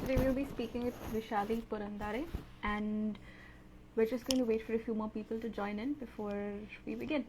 today we'll be speaking with Vrishali Purandare, and we're just going to wait for a few more people to join in before we begin.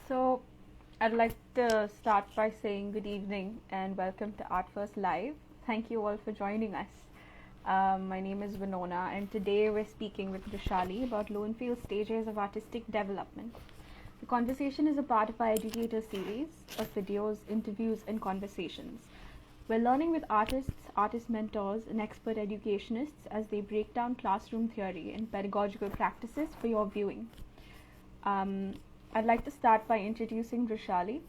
So, I'd like to start by saying good evening and welcome to Art1st Live. Thank you all for joining us. My name is Winona, and today we're speaking with Vrishali about Lowenfeld's stages of artistic development. The conversation is a part of our Educator series of videos, interviews, and conversations. We're learning with artists, artist mentors, and expert educationists as they break down classroom theory and pedagogical practices for your viewing. I'd like to start by introducing Vrishali,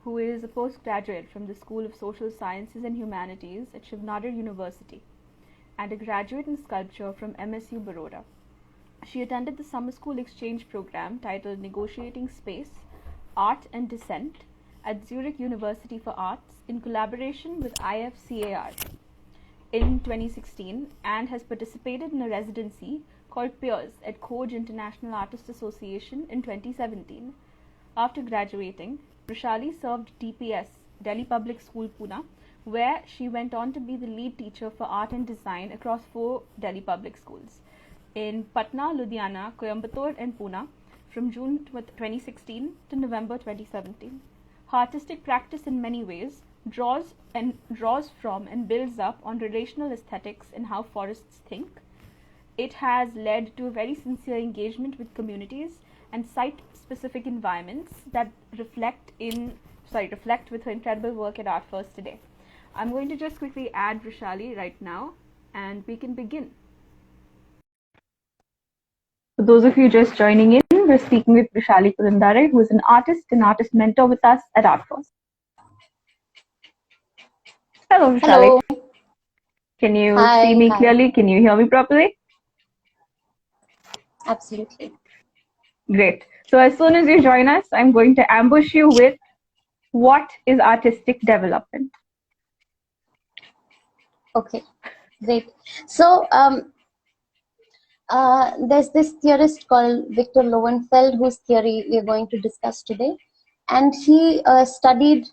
who is a postgraduate from the School of Social Sciences and Humanities at Shivnadar University and a graduate in sculpture from MSU Baroda. She attended the summer school exchange program titled Negotiating Space, Art and Dissent at Zurich University for Arts in collaboration with IFCAR in 2016 and has participated in a residency called Peers at Khoj International Artists Association in 2017. After graduating, Vrishali served DPS, Delhi Public School, Pune, where she went on to be the lead teacher for art and design across 4 Delhi public schools in Patna, Ludhiana, Coimbatore, and Pune from June 2016 to November 2017. Her artistic practice in many ways draws from and builds up on relational aesthetics and how forests think. It has led to a very sincere engagement with communities and site-specific environments that reflect with her incredible work at Art1st today. I'm going to just quickly add Vrishali right now, and we can begin. For those of you just joining in, we're speaking with Vrishali Purandare, who is an artist and artist mentor with us at Art1st. Hello, Vrishali. Hello. Can you see me clearly? Can you hear me properly? Absolutely. Great. So as soon as you join us, I'm going to ambush you with what is artistic development? Okay, great. So there's this theorist called Victor Lowenfeld, whose theory we're going to discuss today, and he studied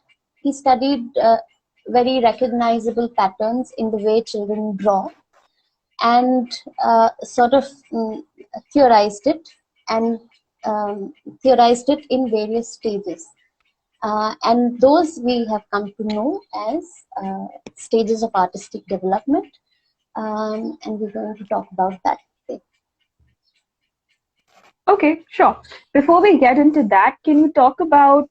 very recognizable patterns in the way children draw, and sort of theorized it in various stages. And those we have come to know as stages of artistic development, and we're going to talk about that today. Okay, sure. Before we get into that, can you talk about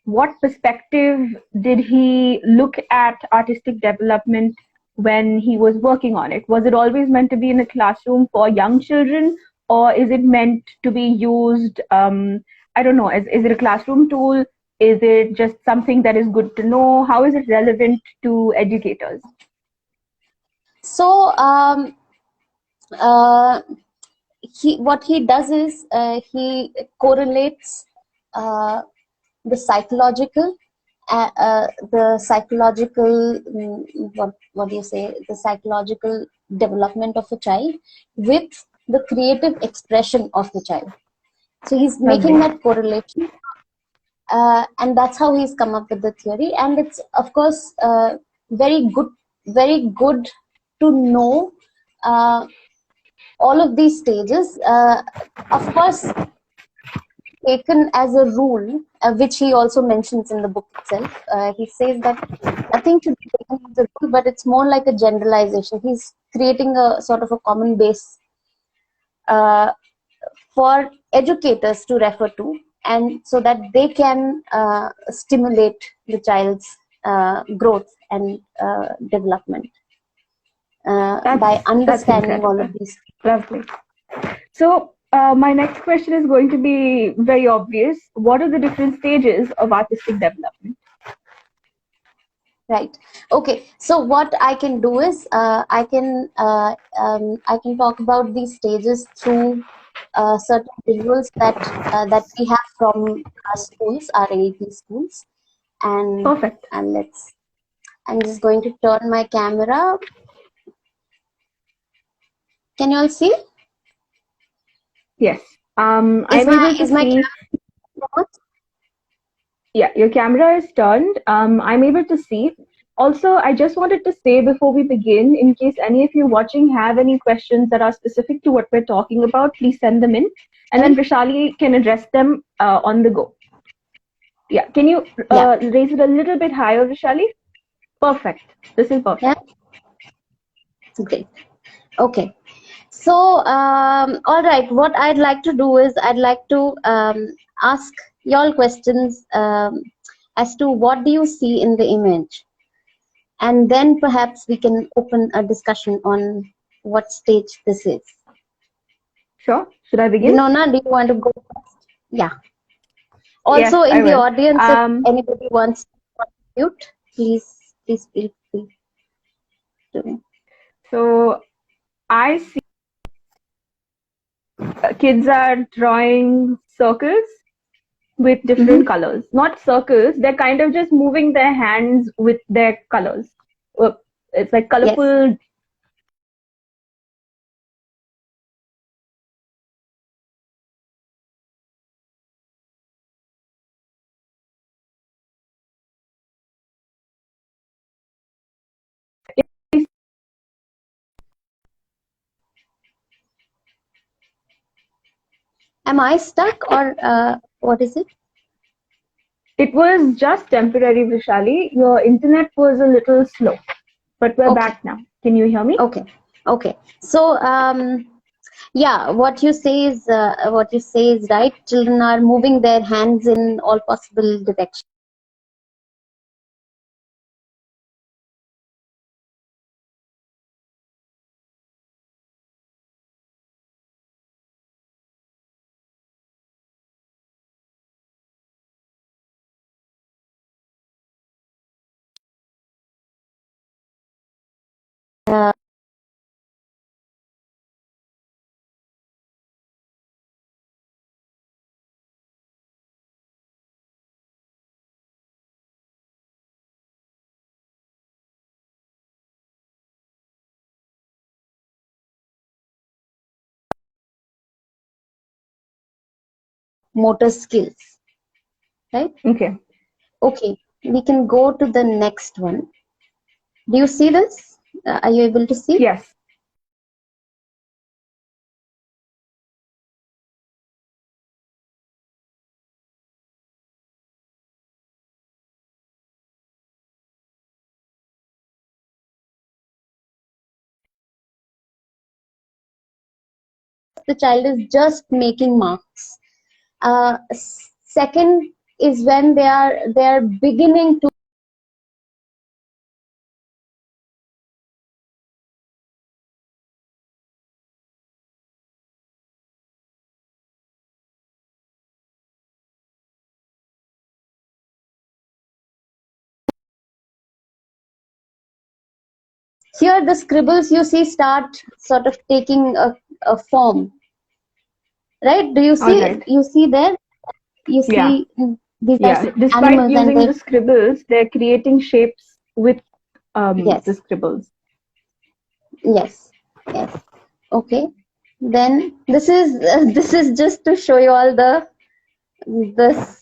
what perspective did he look at artistic development when he was working on it? Was it always meant to be in a classroom for young children, or is it meant to be used, I don't know, is it a classroom tool? Is it just something that is good to know? How is it relevant to educators? So what he does is he correlates the psychological development of a child with the creative expression of the child. So he's making that correlation, and that's how he's come up with the theory. And it's of course very good to know all of these stages. Of course, taken as a rule, which he also mentions in the book itself. He says that nothing should be taken as a rule, but it's more like a generalization. He's creating a sort of a common base for educators to refer to, and so that they can stimulate the child's growth and development by understanding all of these. Lovely. So my next question is going to be very obvious. What are the different stages of artistic development? Right. Okay. So what I can do is I can talk about these stages through certain visuals that we have from our schools, our AEP schools, and Perfect. I'm just going to turn my camera. Can you all see? Yes. Is I'm my able to see. camera? Yeah, your camera is turned. I'm able to see. Also, I just wanted to say before we begin, in case any of you watching have any questions that are specific to what we're talking about, please send them in, and then Vrishali can address them on the go. Yeah, can you Yeah. raise it a little bit higher, Vrishali? Perfect. This is perfect. Yeah. Great. Okay. So, all right. What I'd like to do is I'd like to ask y'all questions as to what do you see in the image, and then perhaps we can open a discussion on what stage this is. Sure. Should I begin? Vinona, do you want to go first? Yeah. Yes, Also, I in the will. audience, if anybody wants to contribute, please feel free to. So I see kids are drawing circles with different colors. Not circles, they're kind of just moving their hands with their colors. It's like colorful. Yes. Am I stuck or what is it? It was just temporary, Vishali. Your internet was a little slow, but we're back now. Can you hear me? Okay. Okay. So, yeah, what you say is right. Children are moving their hands in all possible directions. Motor skills, right? Okay. Okay. We can go to the next one. Do you see this? Are you able to see? Yes. The child is just making marks. Second is when they are beginning to. Here the scribbles you see start sort of taking a form, right? Do you All see? right. You see there? You Yeah. see these Yeah. are Despite animals and using they. the scribbles, they're creating shapes with the Yes. scribbles. Yes. Yes. Okay. Then this is just to show you all the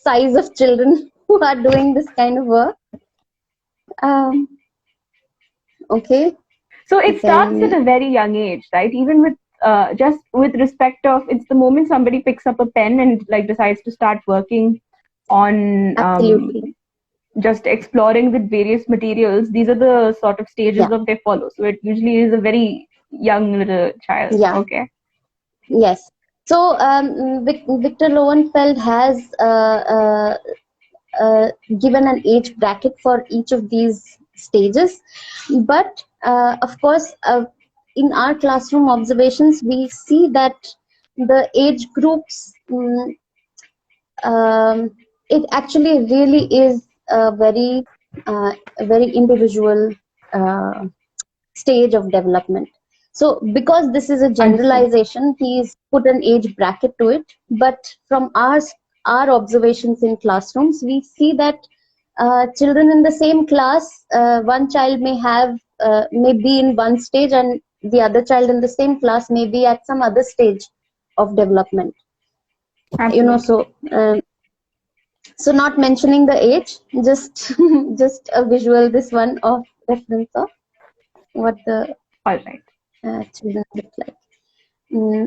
size of children who are doing this kind of work. Um, okay. So it starts at Then a very young age, right? Even with just with respect of it's the moment somebody picks up a pen and like decides to start working on absolutely. just exploring with various materials. These are the sort of stages Yeah. of they follow. So it usually is a very young little child. Yeah. Okay. Yes. So Victor Lowenfeld has given an age bracket for each of these stages, but of course, in our classroom observations, we see that the age groups, it actually really is very a very individual stage of development. So because this is a Understood. generalization, he's put an age bracket to it. But from our observations in classrooms, we see that children in the same class, one child may be in one stage, and the other child in the same class may be at some other stage of development. Absolutely. So not mentioning the age, just just a visual, this one of reference of what the All right. children look like.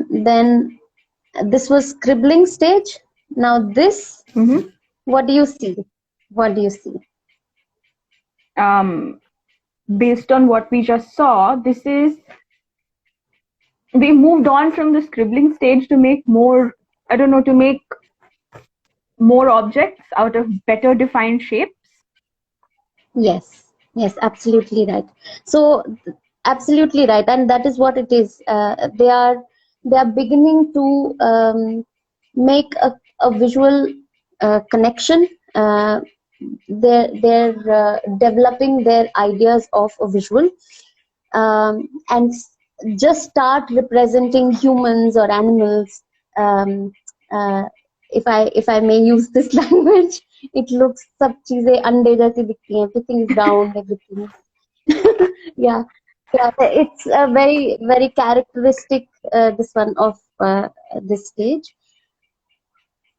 Then this was scribbling stage. Now this, Mm-hmm. what do you see? What do you see? Based on what we just saw, we moved on from the scribbling stage to make more, I don't know, to make more objects out of better defined shapes. Yes, absolutely right. So absolutely right, and that is what it is. They are beginning to make a visual connection. They're developing their ideas of a visual, and just start representing humans or animals. Um, uh, if I may use this language, it looks सब चीजें अंडे जैसी दिखती हैं, everything is round, everything. yeah, yeah, it's a very very characteristic this one of this stage,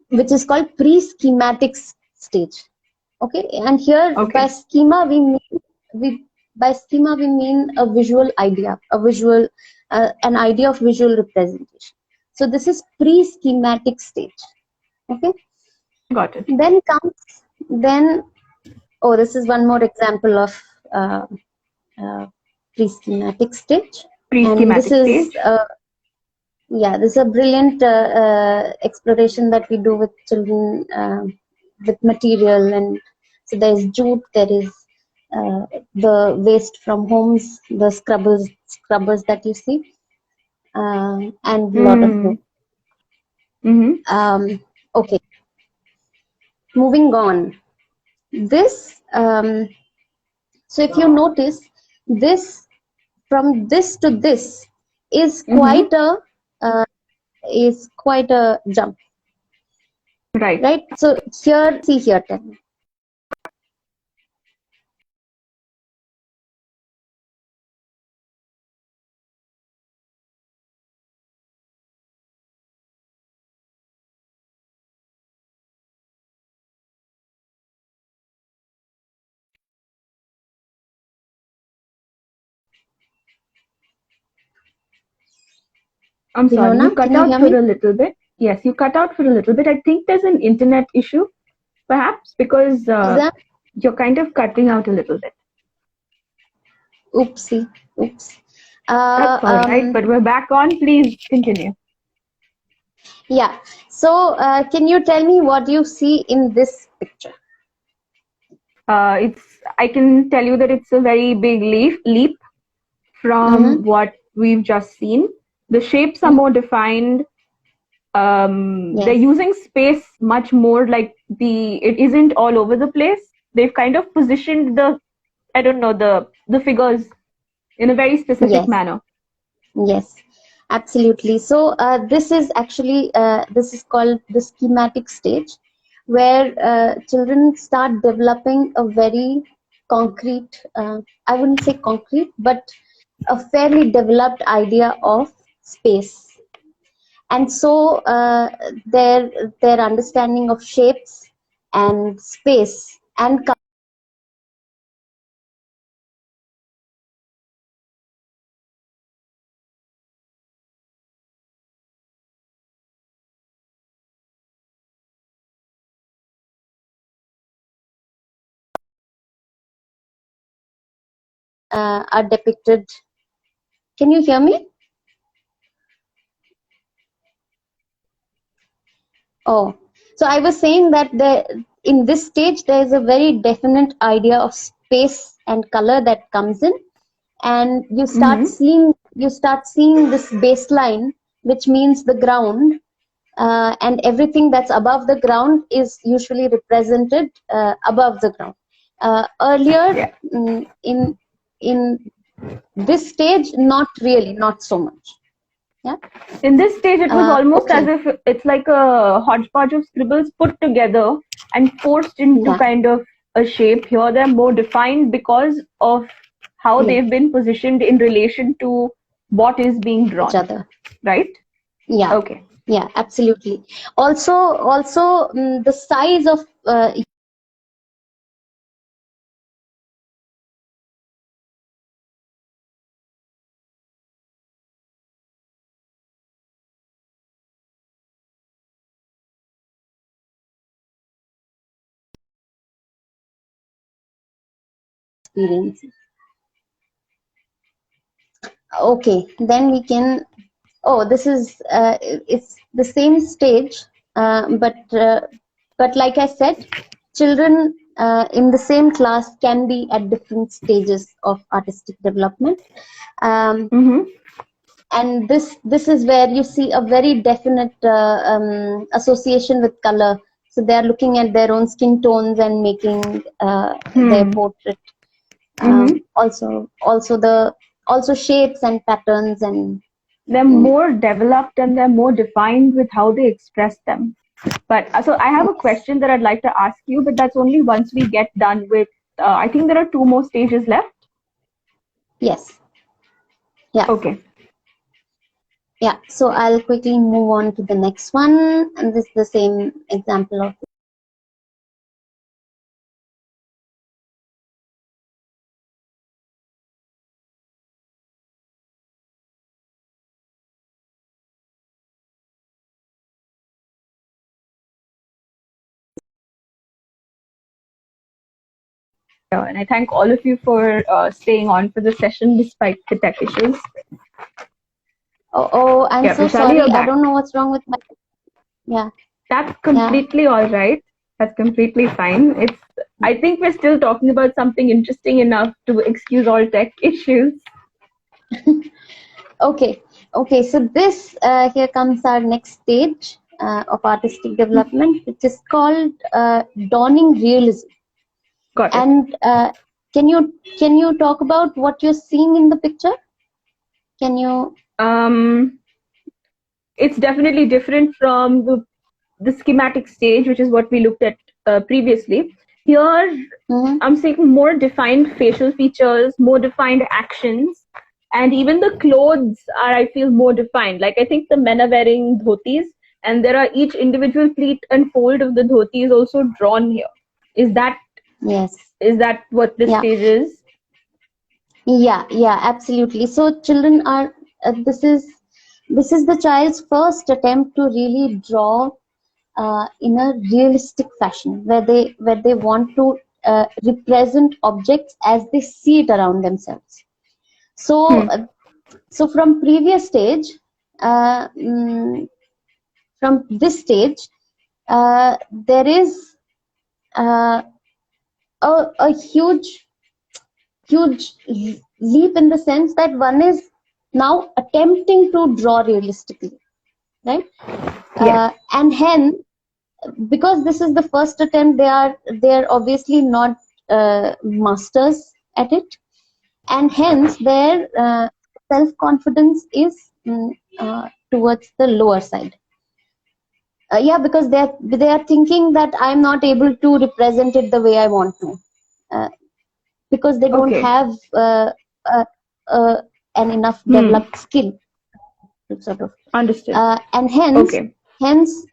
which is called pre-schematic stage. Okay, and here Okay. by schema we mean a visual idea, an idea of visual representation. So this is pre-schematic stage. Okay, Got it. then this is one more example of pre-schematic stage, and this Pre-schematic is stage. this is a brilliant exploration that we do with children, with material. And so there's jute, there is the waste from homes, the scrubbers that you see, and a lot of more. Mm-hmm. Okay, moving on. This so if you notice, this from this to this is Mm-hmm. quite a jump, Right. right? So here, see here, tell me. I'm sorry, you Vinona, cut can you out hear for me? a little bit. Yes, you cut out for a little bit. I think there's an internet issue, perhaps, because Is that you're kind of cutting out a little bit. oopsie? Oops. That's all right, but we're back on. Please continue. Yeah. So, can you tell me what you see in this picture? I can tell you that it's a very big leap from what we've just seen. The shapes are more defined. Yes. They're using space much more, like it isn't all over the place. They've kind of positioned the figures in a very specific manner. Yes, absolutely. So this is actually this is called the schematic stage, where children start developing a very concrete, I wouldn't say concrete, but a fairly developed idea of space. And so their understanding of shapes and space and are depicted. Can you hear me? Oh, so I was saying that in this stage there is a very definite idea of space and color that comes in, and you start seeing this baseline, which means the ground, and everything that's above the ground is usually represented above the ground. Earlier, Yeah. in this stage, not really, not so much. Yeah. In this stage, it was almost okay. as if it's like a hodgepodge of scribbles put together and forced into Yeah. kind of a shape. Here, they're more defined because of how Yeah. they've been positioned in relation to what is being drawn. Each other. Right? Yeah. Okay. Yeah, absolutely. Also, the size of experience. Okay, then we can. Oh, this is it's the same stage, but like I said, children in the same class can be at different stages of artistic development. Mm-hmm. And this is where you see a very definite association with color. So they are looking at their own skin tones and making their portrait. Also shapes and patterns, and They're more developed and they're more defined with how they express them. But so I have a question that I'd like to ask you, but that's only once we get done with. I think there are 2 more stages left. yes, yeah. Okay. Yeah, so I'll quickly move on to the next one, and this is the same example of. And I thank all of you for staying on for the session despite the tech issues. Oh, I'm Yeah, so Vrishali, sorry. you're I back. don't know what's wrong with my. Yeah. That's completely all right. That's completely fine. I think we're still talking about something interesting enough to excuse all tech issues. Okay. So this here comes our next stage of artistic development, which is called dawning realism. Got it. And can you talk about what you're seeing in the picture? Can you? It's definitely different from the schematic stage, which is what we looked at previously. Here, I'm seeing more defined facial features, more defined actions, and even the clothes are, I feel, more defined. Like I think the men are wearing dhotis, and there are each individual pleat and fold of the dhoti is also drawn here. Is that what this stage is? Yeah, absolutely. So children are. This is the child's first attempt to really draw in a realistic fashion, where they want to represent objects as they see it around themselves. So so from previous stage, from this stage, there is a huge leap, in the sense that one is now attempting to draw realistically, right? And hence, because this is the first attempt, they're obviously not masters at it, and hence their self-confidence is towards the lower side. Because they are thinking that I'm not able to represent it the way I want to, because they don't have an enough developed skill to sort of understood. And hence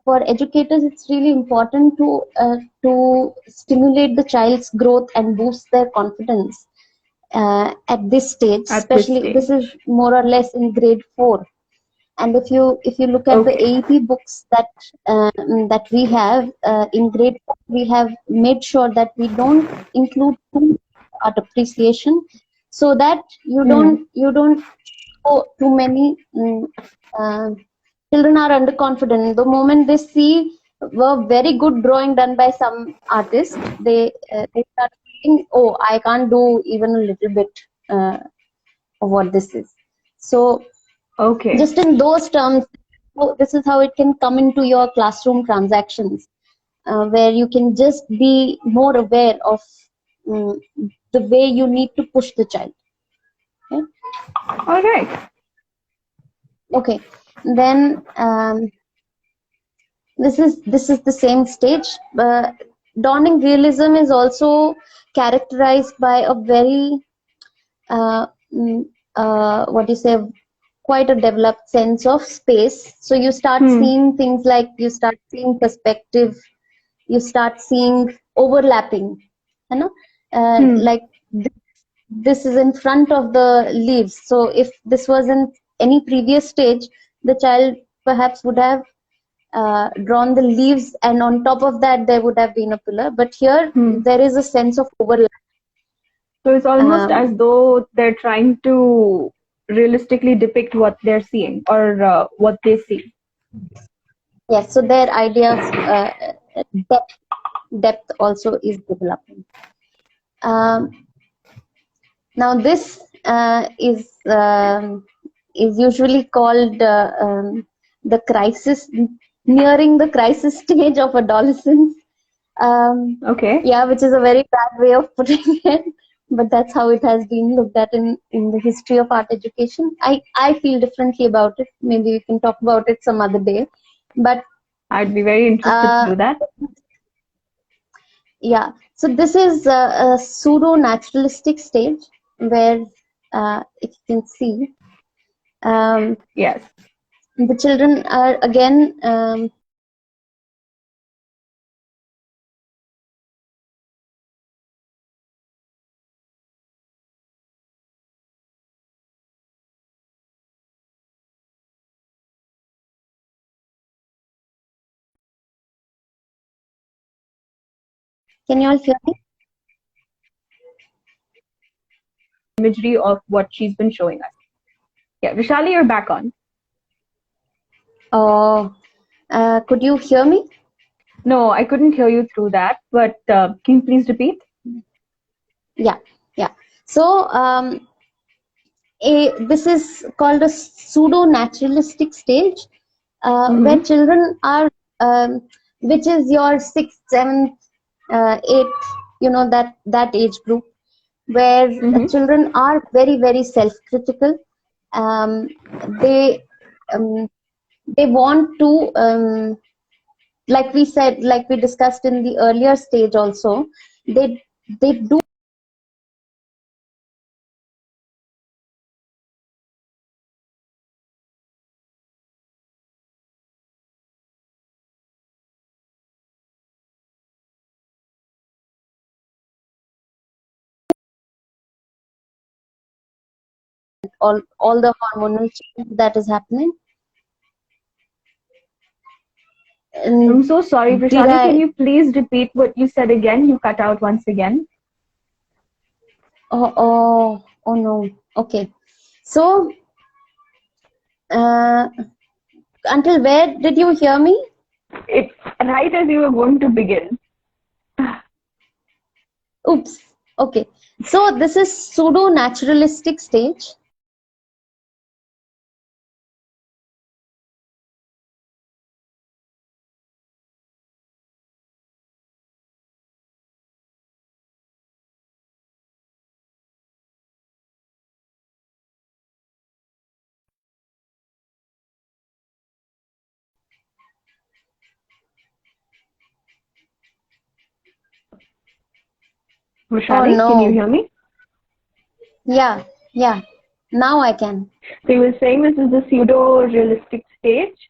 for educators it's really important to stimulate the child's growth and boost their confidence at this stage. Especially this is more or less in grade 4. And if you look at the AEP books that we have in grade 4, we have made sure that we don't include art appreciation, so that you don't show too many children are underconfident. The moment they see a very good drawing done by some artist, they start thinking, oh, I can't do even a little bit of what this is. So just in those terms, this is how it can come into your classroom transactions, where you can just be more aware of the way you need to push the child. Okay. All right. Okay. Then this is the same stage. Dawning realism is also characterized by a very what do you say, quite a developed sense of space. So you start seeing things like, you start seeing perspective, you start seeing overlapping, you know, like this is in front of the leaves. So if this was in any previous stage, the child perhaps would have drawn the leaves, and on top of that there would have been a pillar. But here there is a sense of overlap. So it's almost as though they're trying to realistically depict what they're seeing, or what they see. Yes, so their idea of depth also is developing. Now this is usually called the crisis, nearing the crisis stage of adolescence. Okay. Yeah, which is a very bad way of putting it, but that's how it has been looked at in the history of art education. I feel differently about it. Maybe we can talk about it some other day. But I'd be very interested to do that. Yeah, so this is a pseudo-naturalistic stage where, if you can see, Yes. the children are again can you all hear me? Imagery of what she's been showing us. Yeah, Vrishali, you're back on. Oh, could you hear me? No, I couldn't hear you through that, but can you please repeat? Yeah. So this is called a pseudo-naturalistic stage, where children are, which is your sixth, seventh, eighth, that age group, where children are very, very self-critical. They want to, like we said, like we discussed in the earlier stage also, they do all the hormonal change that is happening. I'm so sorry, Did Vrishali. Can you please repeat what you said again? You cut out once again. Oh no. Okay. So, until where did you hear me? It's right as you were going to begin. Oops. Okay. So this is pseudo-naturalistic stage. Vrishali, no. Can you hear me? Yeah. Now I can. So you were saying this is the pseudo-realistic stage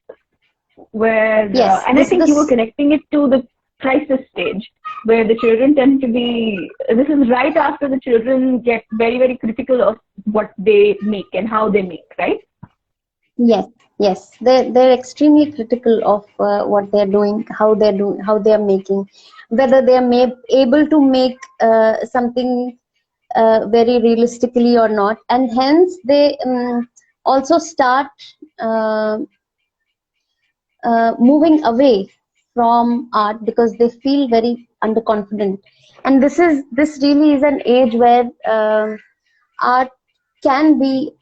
where, Yes, and I think you were connecting it to the crisis stage where the children tend to be, this is right after the children get very, very critical of what they make and how they make, right? Yes. They're extremely critical of what they're doing, how they are making, whether they are able to make something very realistically or not, and hence they also start moving away from art because they feel very underconfident. And this really is an age where art can be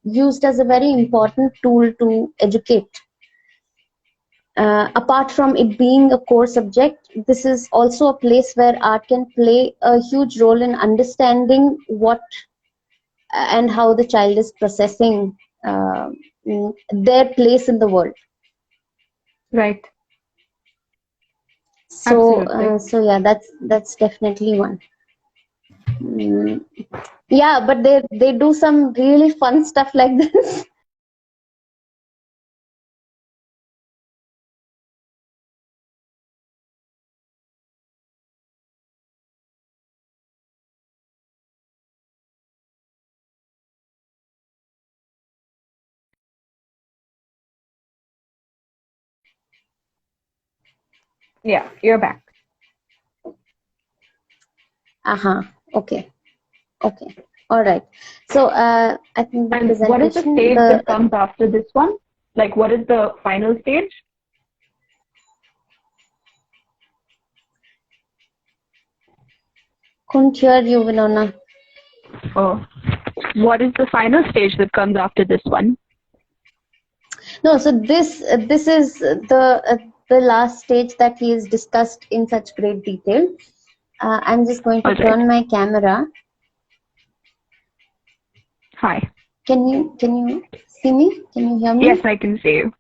used as a very important tool to educate. apart from it being a core subject, this is also a place where art can play a huge role in understanding what and how the child is processing their place in the world. Right. So, Absolutely. so yeah, that's definitely one. Yeah, but they do some really fun stuff like this. Yeah, you're back. Okay. Okay. All right. So I think the And what is the presentation, stage that comes after this one? Like, what is the final stage? couldn't hear you, Winona. Oh, what is the final stage that comes after this one? No, so this is the last stage that he has discussed in such great detail. I'm just going to turn my camera. Hi. Can you see me? Can you hear me? Yes, I can see you.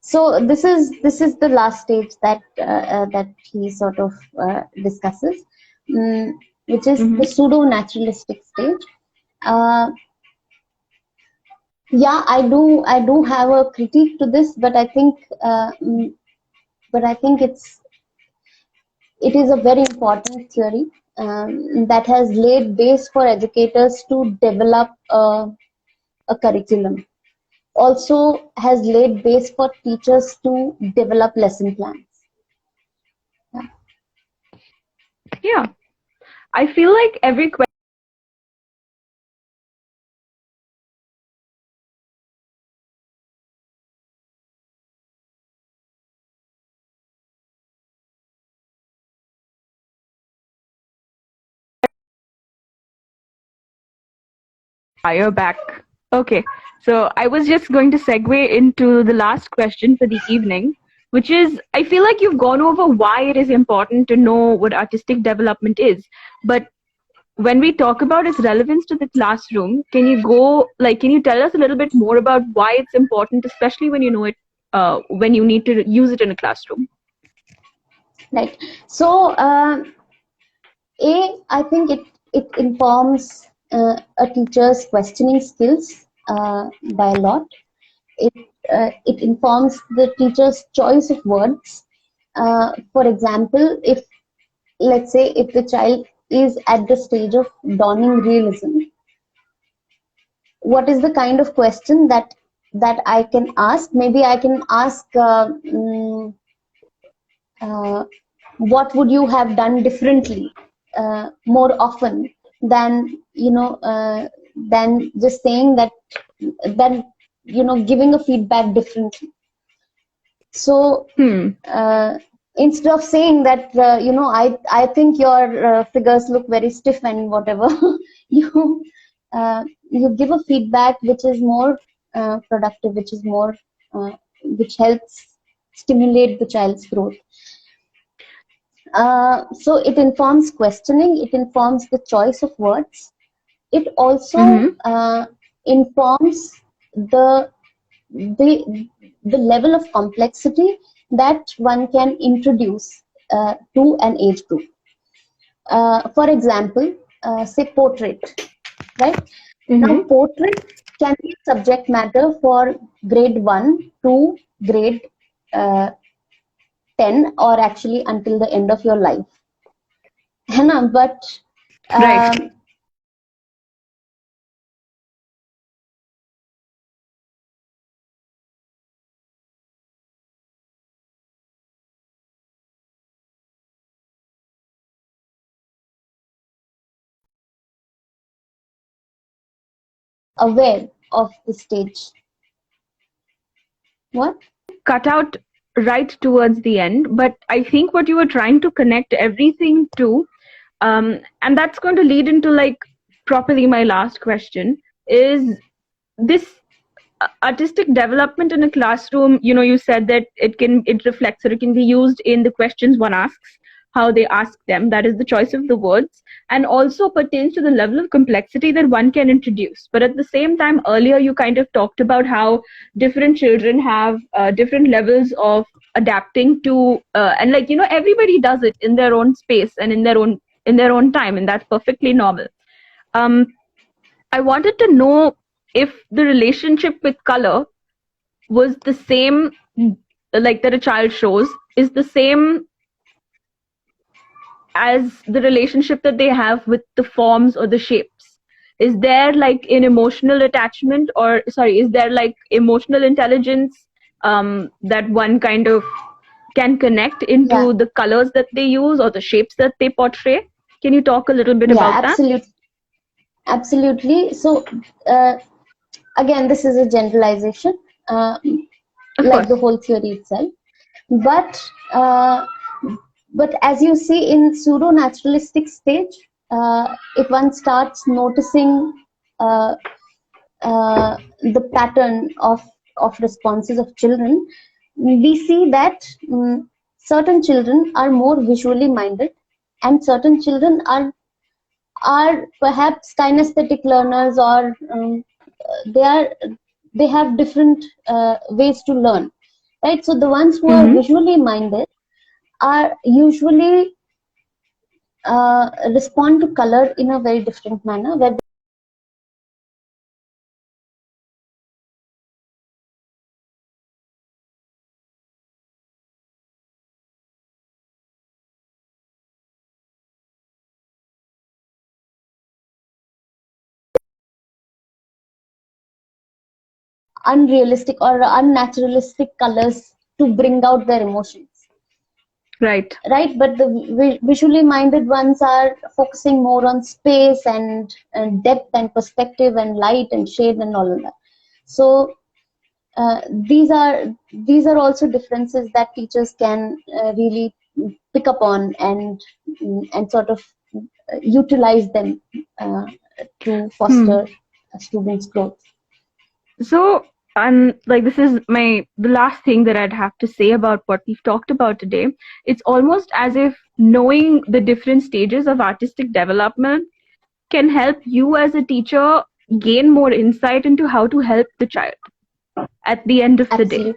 So this is the last stage that that he sort of discusses, which is the pseudo-naturalistic stage. Yeah, I do have a critique to this, but I think it is a very important theory that has laid base for educators to develop a curriculum. Also has laid base for teachers to develop lesson plans. Yeah. I feel like every question fire back. Okay. So I was just going to segue into the last question for the evening, which is, I feel like you've gone over why it is important to know what artistic development is. But when we talk about its relevance to the classroom, can you tell us a little bit more about why it's important, especially when you know it, when you need to use it in a classroom? Right. So, I think it informs a teacher's questioning skills by a lot. It informs the teacher's choice of words. For example, if let's say if the child is at the stage of dawning realism, what is the kind of question that I can ask? Maybe I can ask, what would you have done differently more often than than just saying that, than giving a feedback differently. So instead of saying that I think your figures look very stiff and whatever, you you give a feedback which is more productive, which is more which helps stimulate the child's growth. So it informs questioning, it informs the choice of words. It also informs the the level of complexity that one can introduce to an age group. For example, say portrait, right? Now, portrait can be subject matter for grade 1 to grade 10, or actually until the end of your life. But Right. aware of the stage. What? Cut out right towards the end, but I think what you were trying to connect everything to, and that's going to lead into like properly my last question, is this artistic development in a classroom, you said that it reflects, or it can be used in the questions one asks, how they ask them, that is the choice of the words, and also pertains to the level of complexity that one can introduce. But at the same time, earlier you kind of talked about how different children have different levels of adapting to, and everybody does it in their own space and in their own time, and that's perfectly normal. I wanted to know if the relationship with color was the same, like that a child shows, is the same as the relationship that they have with the forms or the shapes. Is there like an emotional attachment, or is there like emotional intelligence that one kind of can connect into the colors that they use or the shapes that they portray? Can you talk a little bit about that? Absolutely. So again, this is a generalization, like the whole theory itself. But as you see in pseudo-naturalistic stage, if one starts noticing the pattern of responses of children, we see that certain children are more visually minded, and certain children are perhaps kinesthetic learners, or they have different ways to learn, right? So the ones who are visually minded are usually respond to color in a very different manner, where unrealistic or unnaturalistic colors to bring out their emotions. Right. But the visually minded ones are focusing more on space and depth and perspective and light and shade and all of that. So these are also differences that teachers can really pick up on and sort of utilize them to foster a student's growth. So this is the last thing that I'd have to say about what we've talked about today. It's almost as if knowing the different stages of artistic development can help you as a teacher gain more insight into how to help the child at the end of the day.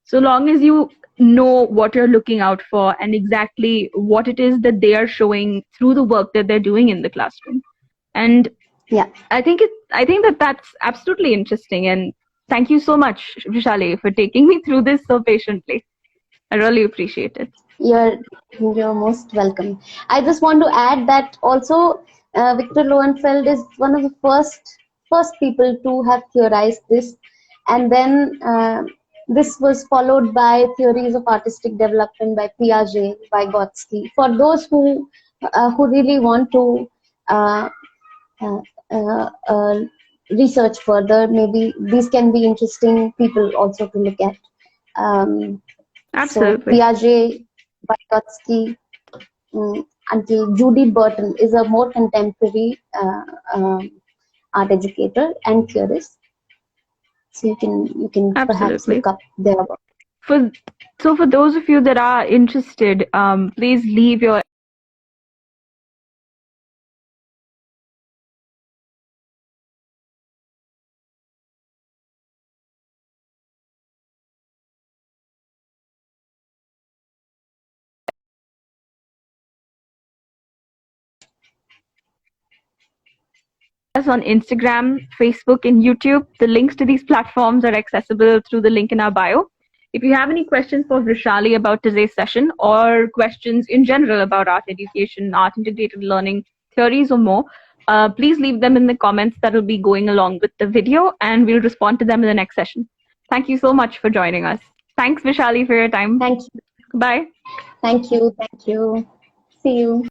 So long as you know what you're looking out for and exactly what it is that they are showing through the work that they're doing in the classroom. And I think that's absolutely interesting, and thank you so much, Vrishali, for taking me through this so patiently. I really appreciate it. You're most welcome. I just want to add that also Victor Lowenfeld is one of the first people to have theorized this, and then this was followed by theories of artistic development by Piaget, Vygotsky. For those who really want to research further, maybe these can be interesting people also to look at. Absolutely. So Piaget, Vygotsky, until Judith Burton is a more contemporary art educator and theorist. So you can perhaps look up their work. So for those of you that are interested, please leave your us on Instagram, Facebook, and YouTube. The links to these platforms are accessible through the link in our bio. If you have any questions for Vrishali about today's session, or questions in general about art education, art integrated learning theories or more, please leave them in the comments that will be going along with the video, and we'll respond to them in the next session. Thank you so much for joining us. Thanks, Vrishali, for your time. Thank you. Bye. Thank you. See you.